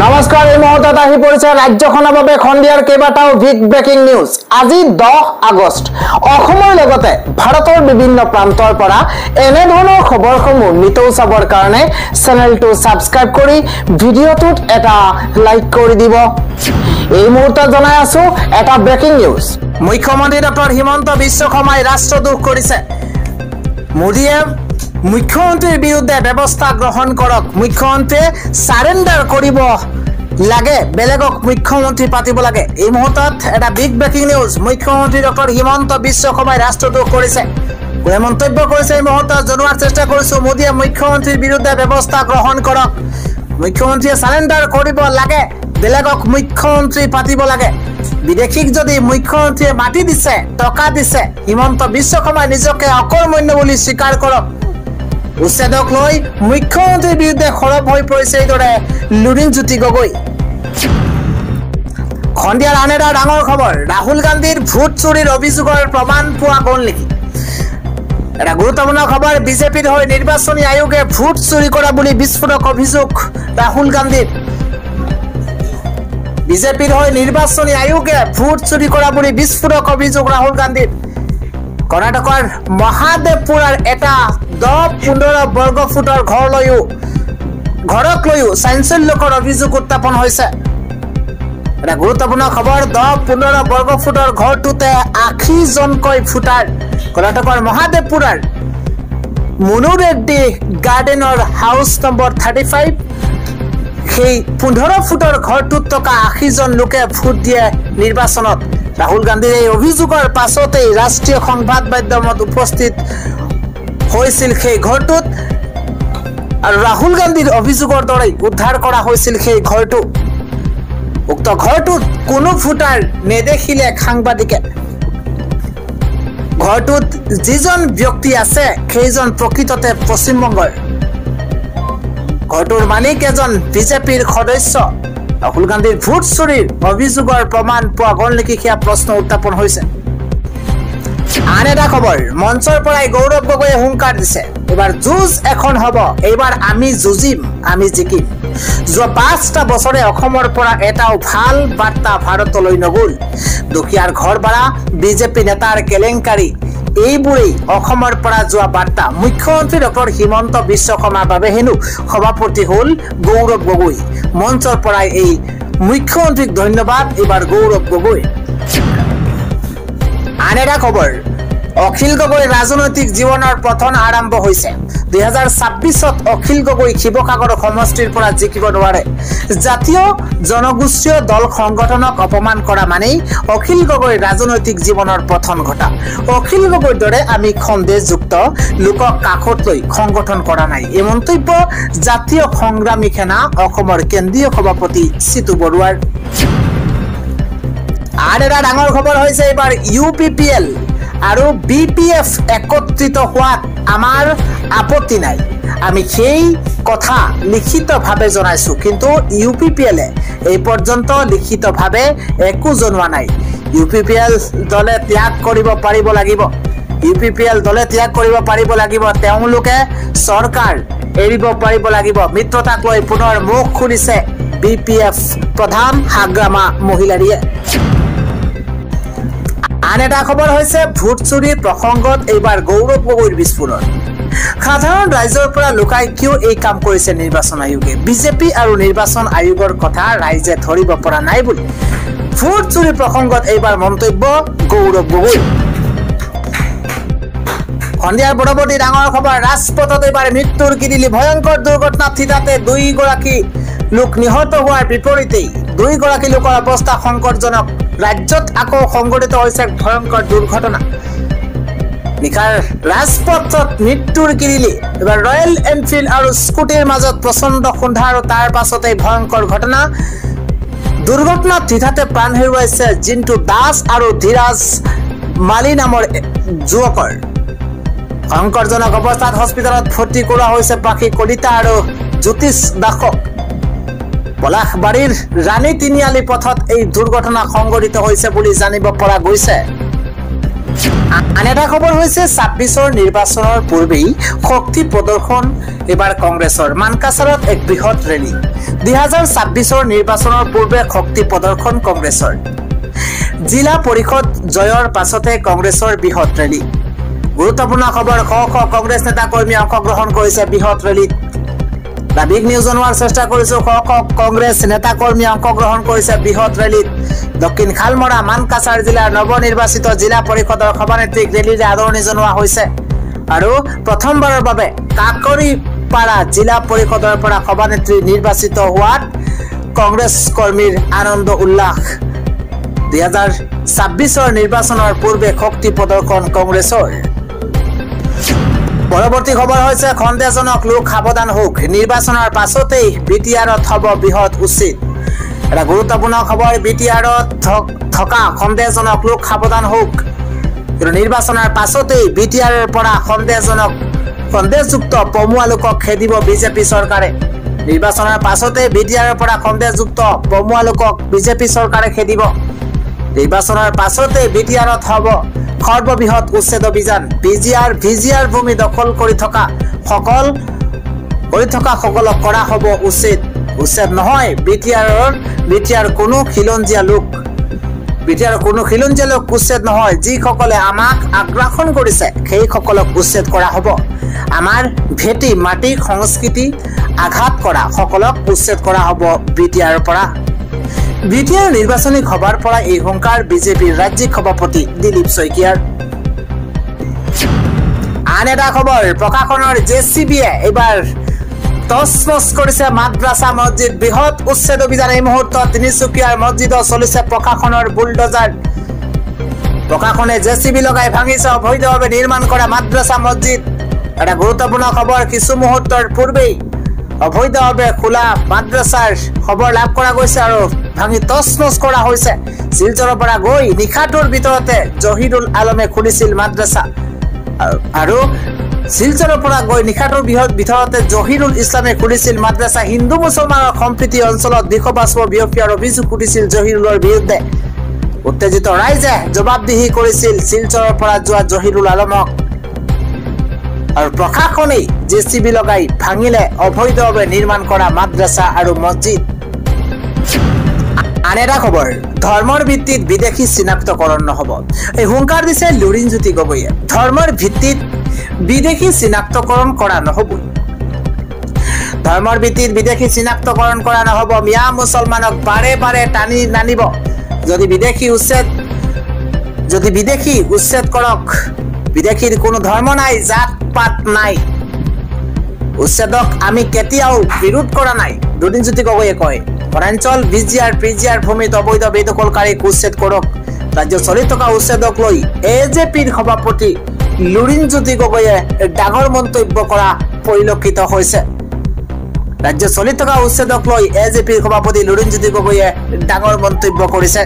নমস্কাৰ, এই মুহূৰ্তত আহি পৰিছে ৰাজ্যখনৰ বাবে খণ্ডিয়াৰ কেইবাটাও বিগ ব্ৰেকিং নিউজ। আজি 10 আগষ্ট। অসমৰ লগতে ভাৰতৰ বিভিন্ন প্ৰান্তৰ পৰা এনে ধৰণৰ খবৰসমূহ নিতৌ চাবৰ কাৰণে চেনেলটো ছাবস্ক্ৰাইব কৰি ভিডিঅ'টোত এটা লাইক কৰি দিব। এই মুহূৰ্তত জনাই আছো এটা ব্ৰেকিং নিউজ। মুখ্যমন্ত্ৰী ডক্টৰ হিমন্ত বিশ্ব শৰ্মাই ৰাষ্ট্ৰদ্ৰোহ কৰিছে। মোদীয়ে মুখ্যমন্ত্ৰীৰ বিৰুদ্ধে ব্যৱস্থা গ্ৰহণ কৰক। মুখ্যমন্ত্ৰীয়ে সাৰেন্ডাৰ কৰিব লাগে, বেলেগক মুখ্যমন্ত্ৰী পাতিব লাগে। এই মুহূৰ্তত এটা বিগ ব্ৰেকিং নিউজ। মুখ্যমন্ত্ৰী ডক্টৰ হিমন্ত বিশ্ব শৰ্মাই ৰাষ্ট্ৰদ্ৰোহ কৰিছে। কোনে মন্তব্য কৰিছে এই মুহূৰ্তত জনোৱাৰ চেষ্টা কৰিছো। মোদীয়ে মুখ্যমন্ত্ৰীৰ বিৰুদ্ধে ব্যৱস্থা গ্ৰহণ কৰক। মুখ্যমন্ত্ৰীয়ে সাৰেন্ডাৰ কৰিব লাগে, বেলেগক মুখ্যমন্ত্ৰী পাতিব লাগে। বিদেশীক যদি মুখ্যমন্ত্ৰীয়ে মাটি দিছে, টকা দিছে, হিমন্ত বিশ্ব শৰ্মাই নিজকে অকৰ্মণ্য বুলি স্বীকাৰ কৰক। উচ্ছেদক লৈ মুখ্যমন্ত্ৰীৰ বিৰুদ্ধে সৰব হৈ পৰিছে এইদৰে লুৰিণজ্যোতি গগৈ। খণ্ডিয়াৰ আন এটা ডাঙৰ খবৰ, ৰাহুল গান্ধীৰ ভোট চুৰিৰ অভিযোগৰ প্ৰমাণ পোৱা গ'ল নেকি? এটা গুৰুত্বপূৰ্ণ খবৰ, বিজেপিৰ হৈ নিৰ্বাচনী আয়োগে ভোট চুৰি কৰা বুলি বিস্ফোৰক অভিযোগ ৰাহুল গান্ধীৰ। বিজেপিৰ হৈ নিৰ্বাচনী আয়োগে ভোট চুৰি কৰা বুলি বিস্ফোৰক অভিযোগ ৰাহুল গান্ধীৰ। কৰ্ণাটকৰ মহাদেৱপুৰৰ এটা 10-15 বৰ্গ ফুটৰ ঘৰক লৈও চাঞ্চল্যকৰ অভিযোগ উত্থাপন হৈছে। এটা গুৰুত্বপূৰ্ণ খবৰ, 10-15 বৰ্গ ফুটৰ ঘৰটোতে 80 জনকৈ ফুটাৰ। কৰ্ণাটকৰ মহাদেৱপুৰৰ মুনু ৰেড্ডি গাৰ্ডেনৰ হাউচ নম্বৰ 35, সেই 15 ফুটৰ ঘৰটোত থকা 80 জন লোকে ভোট দিয়ে নিৰ্বাচনত। ৰাহুল গান্ধীৰ এই অভিযোগৰ পাছতেই ৰাষ্ট্ৰীয় সংবাদ মাধ্যমত উপস্থিত হৈছিল সেই ঘৰটোত, আৰু ৰাহুল গান্ধীৰ অভিযোগৰ দৰে উদ্ধাৰ কৰা হৈছিল সেই ঘৰটো। উক্ত ঘৰটোত কোনো ভোটাৰ নেদেখিলে সাংবাদিকে। ঘৰটোত যিজন ব্যক্তি আছে সেইজন প্ৰকৃততে পশ্চিমবংগৰ। ঘৰটোৰ মালিক এজন বিজেপিৰ সদস্য। ৰাহুল গান্ধীৰ ভোট চুৰিৰ অভিযোগৰ প্ৰমাণ পোৱা গ'ল নেকি, সেয়া প্ৰশ্ন উত্থাপন হৈছে। আন এটা খবৰ, মঞ্চৰ পৰাই গৌৰৱ গগৈয়ে হুংকাৰ দিছে, এইবাৰ যুঁজ এখন হ'ব, এইবাৰ আমি যুঁজিম, আমি জিকিম। যোৱা 5টা বছৰে অসমৰ পৰা এটাও ভাল বাৰ্তা ভাৰতলৈ নগ'ল। দুখীয়াৰ ঘৰ ভাড়া, বিজেপি নেতাৰ কেলেংকাৰী, এইবোৰেই অসমৰ পৰা যোৱা বাৰ্তা। মুখ্যমন্ত্ৰী ডক্টৰ হিমন্ত বিশ্ব শৰ্মাৰ বাবে হেনো সভাপতি হ'ল গৌৰৱ গগৈ। মঞ্চৰ পৰাই এই মুখ্যমন্ত্ৰীক ধন্যবাদ, এইবাৰ গৌৰৱ গগৈ। আন এটা খবৰ, অখিল গগৈ ৰাজনৈতিক জীৱনৰ পতন আৰম্ভ হৈছে। 2026ত অখিল গগৈ শিৱসাগৰ সমষ্টিৰ পৰা জিকিব নোৱাৰে। জাতীয় জনগোষ্ঠীয় দল সংগঠনক অপমান কৰা মানেই অখিল গগৈ ৰাজনৈতিক জীৱনৰ পতন ঘটা। অখিল গগৈৰ দৰে আমি সন্দেহযুক্ত লোকক কাষত লৈ সংগঠন কৰা নাই, এই মন্তব্য জাতীয় সংগ্ৰামী সেনা অসমৰ কেন্দ্ৰীয় সভাপতি চিতু বৰুৱাৰ। আন এটা ডাঙৰ খবৰ হৈছে, এইবাৰ UPPL আৰু BPF একত্ৰিত হোৱাত আমাৰ আপত্তি নাই। আমি সেই কথা লিখিতভাৱে জনাইছো, কিন্তু UPPLে এই পৰ্যন্ত লিখিতভাৱে একো জনোৱা নাই। UPPL দলে ত্যাগ কৰিব পাৰিব লাগিব। UPPL দলে ত্যাগ কৰিব পাৰিব লাগিব। তেওঁলোকে চৰকাৰ এৰিব পাৰিব লাগিব। মিত্ৰতাক লৈ পুনৰ মুখ খুলিছে BPF প্ৰধান হাগ্ৰামা মহিলাৰীয়ে। আন এটা খবৰ হৈছে, ভোট চুৰিৰ প্ৰসংগত এইবাৰ গৌৰৱ গগৈৰ বিস্ফোৰণ। সাধাৰণ ৰাইজৰ পৰা লুকাই কিয় এই কাম কৰিছে নিৰ্বাচন আয়োগে? বিজেপি আৰু নিৰ্বাচন আয়োগৰ কথা ৰাইজে ধৰিব পৰা নাই বুলি ভোট চুৰিৰ প্ৰসংগত এইবাৰ মন্তব্য গৌৰৱ গগৈ। সন্ধিয়াৰ পৰৱৰ্তী ডাঙৰ খবৰ, ৰাজপথত এইবাৰ মৃত্যুৰ কিৰিলি। ভয়ংকৰ দুৰ্ঘটনাত থিতাতে 2 গৰাকী লোক নিহত হোৱাৰ বিপৰীতেই 2 গৰাকী লোকৰ অৱস্থা সংকটজনক। ৰাজ্যত আকৌ সংঘটিত হৈছে ভয়ংকৰ দুৰ্ঘটনা। নিশাৰ ৰাজপথত মৃত্যুৰ কিৰিলি। এবাৰ ৰয়েল এনফিল্ড আৰু স্কুটিৰ মাজত প্ৰচণ্ড খুন্দা আৰু তাৰ পাছতেই ভয়ংকৰ ঘটনা। দুৰ্ঘটনাত হঠাতে প্ৰাণ হেৰুৱাইছে জিন্তু দাস আৰু ধীৰাজ মালি নামৰ যুৱকৰ। ভয়ংকৰজনক অৱস্থাত হস্পিটেলত ভৰ্তি কৰোৱা হৈছে পাখি কলিতা আৰু জ্যোতিষ দাসক। পলাশবাৰীৰ ৰাণী তিনিআলি পথত এই দুৰ্ঘটনা সংঘটিত হৈছে বুলি জানিব পৰা গৈছে। আন এটা খবৰ হৈছে ২৬ৰ নিৰ্বাচনৰ পূৰ্বেই শক্তি প্ৰদৰ্শন এবাৰ কংগ্ৰেছৰ মানকাছাৰত এক বৃহৎ ৰেলী ২০২৬ৰ নিৰ্বাচনৰ পূৰ্বে শক্তি প্ৰদৰ্শন কংগ্ৰেছৰ জিলা পৰিষদ জয়ৰ পাছতে কংগ্ৰেছৰ বৃহৎ ৰেলী গুৰুত্বপূৰ্ণ খবৰ শ শ কংগ্ৰেছ নেতা কৰ্মী অংশগ্ৰহণ কৰিছে বৃহৎ ৰেলীত দাবিক নিউজ জনোৱাৰ চেষ্টা কৰিছো শ শ কংগ্ৰেছ নেতা কৰ্মী অংশগ্ৰহণ কৰিছে বৃহৎ ৰেলীত দক্ষিণ খালমৰা মানকাছাৰ জিলাৰ নৱনিৰ্বাচিত জিলা পৰিষদৰ সভানেত্ৰীক ৰেলীৰে আদৰণি জনোৱা হৈছে আৰু প্ৰথমবাৰৰ বাবে কাকৰিপাৰা জিলা পৰিষদৰ পৰা সভানেত্ৰী নিৰ্বাচিত হোৱাত কংগ্ৰেছ কৰ্মীৰ আনন্দ উল্লাস ২০২৬ৰ নিৰ্বাচনৰ পূৰ্বে শক্তি প্ৰদৰ্শন কংগ্ৰেছৰ পৰৱৰ্তী খবৰ হৈছে সন্দেহজনক লোক সাৱধান হোক নিৰ্বাচনৰ পাছতেই বিটিআৰত হ'ব বৃহৎ উচিত এটা গুৰুত্বপূৰ্ণ খবৰ বিটিআৰত থকা সন্দেহজনক লোক সাৱধান হোক কিন্তু নিৰ্বাচনৰ পাছতেই বিটিআৰৰ পৰা সন্দেহযুক্ত পমুৱা লোকক খেদিব বিজেপি চৰকাৰে নিৰ্বাচনৰ পাছতেই বিটিআৰৰ পৰা সন্দেহযুক্ত পমুৱা লোকক বিজেপি চৰকাৰে খেদিব নিৰ্বাচনৰ পাছতেই বিটিআৰত হ'ব সৰ্ববৃহৎ উচ্ছেদ অভিযান ভিজিআৰ ভূমি দখল কৰি থকা সকলক কৰা হ'ব উচ্ছেদ নহয় বিটিআৰ কোনো খিলঞ্জীয়া লোক উচ্ছেদ নহয় যিসকলে আমাক আগ্ৰাসন কৰিছে সেই সকলক উচ্ছেদ কৰা হ'ব আমাৰ ভেটি মাটি সংস্কৃতি আঘাত কৰা সকলক উচ্ছেদ কৰা হ'ব বিটিআৰৰ পৰা বিটিআৰ নিৰ্বাচনী সভাৰ পৰা এই হুংকাৰ বিজেপিৰ ৰাজ্যিক সভাপতি দিলীপ শইকীয়াৰ আন এটা খবৰ প্ৰশাসনৰ জেচিবিয়ে এবাৰ তছনছ কৰিছে মাদ্ৰাছা মছজিদ বৃহৎ উচ্ছেদ অভিযান এই মুহূৰ্তত তিনিচুকীয়াৰ মছজিদত চলিছে প্ৰশাসনৰ বুলডোজাৰ প্ৰশাসনে জেচিবি লগাই ভাঙিছে অবৈধভাৱে নিৰ্মাণ কৰা মাদ্ৰাছা মছজিদ এটা গুৰুত্বপূৰ্ণ খবৰ কিছু মুহূৰ্তৰ পূৰ্বেই অবৈধভাৱে খোলা মাদ্ৰাছাৰ খবৰ লাভ কৰা গৈছে আৰু ভাঙি তছনছ কৰা হৈছে শিলচৰৰ পৰা গৈ নিশাটোৰ ভিতৰতে জহিৰুল আলমে খুলিছিল মাদ্ৰাছা আৰু শিলচৰৰ পৰা গৈ নিশাটোৰ ভিতৰতে জহিৰুল ইছলামে খুলিছিল মাদ্ৰাছা হিন্দু মুছলমানৰ সম্প্ৰীতি অঞ্চলত বিষবাষ্প বিয়পিয়াৰ অভিযোগ উঠিছিল জহিৰুলৰ বিৰুদ্ধে উত্তেজিত ৰাইজে জবাবদিহি কৰিছিল শিলচৰৰ পৰা যোৱা জহিৰুল আলমক আৰু প্ৰশাসনেই জেচিবি লগাই ভাঙিলে অবৈধভাৱে নিৰ্মাণ কৰা মাদ্ৰাছা আৰু মছজিদ আন এটা খবৰ ধৰ্মৰ ভিত্তিত বিদেশী চিনাক্তকৰণ নহব এই হুংকাৰ দিছে লুৰিণজ্যোতি গগৈয়ে ধৰ্মৰ ভিত্তিত বিদেশী চিনাক্তকৰণ কৰা নহব ধৰ্মৰ ভিত্তিত বিদেশী চিনাক্তকৰণ কৰা নহব মিয়া মুছলমানক বাৰে বাৰে টানি নানিব যদি বিদেশী উচ্ছেদ কৰক বিদেশীৰ কোনো ধৰ্ম নাই জাত পাত নাই উচ্ছেদক আমি কেতিয়াও বিৰোধ কৰা নাই লুৰিণজ্যোতি গগৈয়ে কয় বনাঞ্চল পিজিআৰ ভূমিত অবৈধ বেদখলকাৰীক উচ্ছেদ কৰক ৰাজ্য চলি থকা উচ্ছেদক লৈ এজেপিৰ সভাপতি লুৰিণজ্যোতি গগৈয়ে ডাঙৰ মন্তব্য কৰা পৰিলক্ষিত হৈছে ৰাজ্য চলি থকা উচ্ছেদক লৈ এজেপিৰ সভাপতি লুৰিণজ্যোতি গগৈয়ে ডাঙৰ মন্তব্য কৰিছে